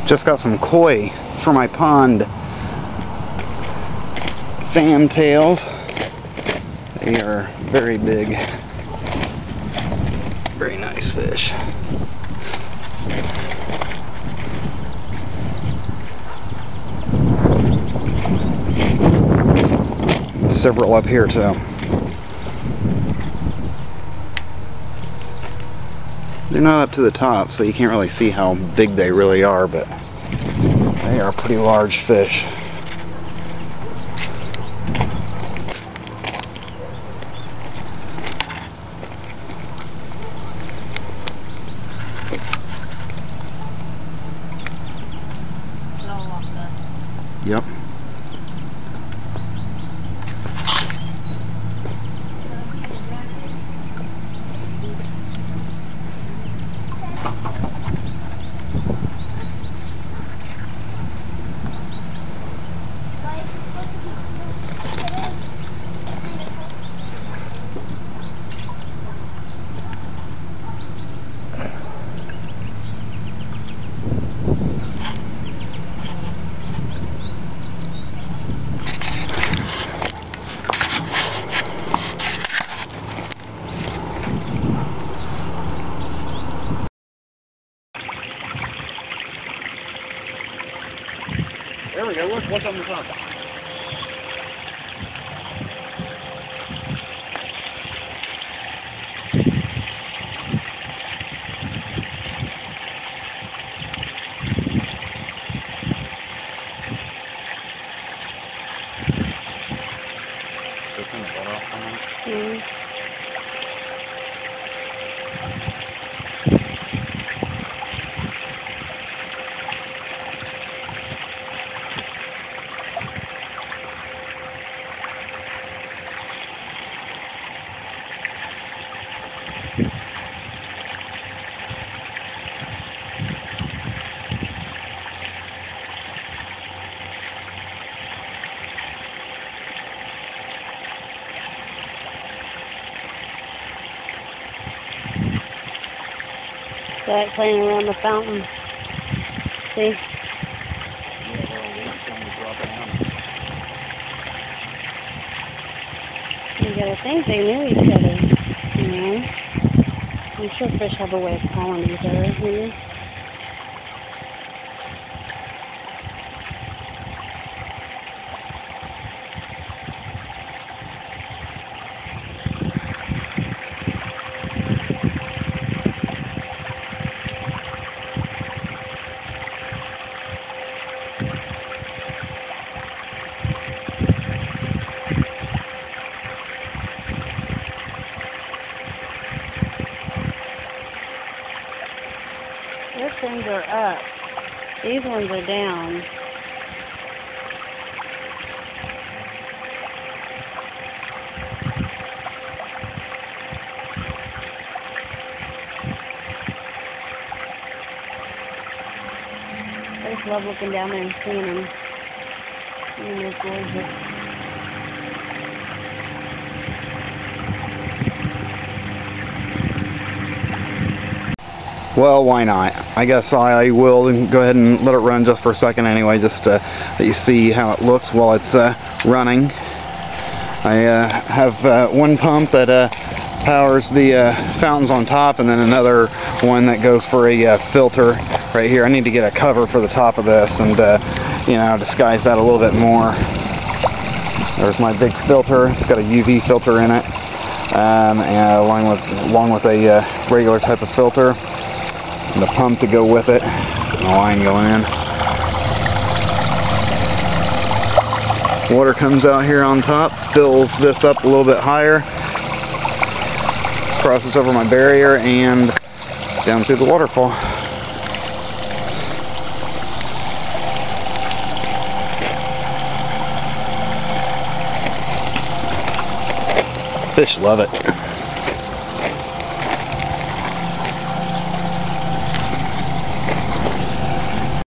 Just got some koi for my pond. Fantails. They are very big. Very nice fish. Several up here too. They're not up to the top, so you can't really see how big they really are, but they are pretty large fish. Yep. There we go. Look, what's on the top? That playing around the fountain. See? You gotta think they knew each other, you know? I'm sure fish have a way of calling each other, you know? Their fins are up. These ones are down. I just love looking down there and seeing them. They're gorgeous. Well, why not? I guess I will go ahead and let it run just for a second anyway, just to let you see how it looks while it's running. I have one pump that powers the fountains on top, and then another one that goes for a filter right here. I need to get a cover for the top of this and you know, disguise that a little bit more. There's my big filter. It's got a UV filter in it, and along with a regular type of filter. And the pump to go with it, and the line going in. Water comes out here on top, fills this up a little bit higher, crosses over my barrier and down through the waterfall. Fish love it.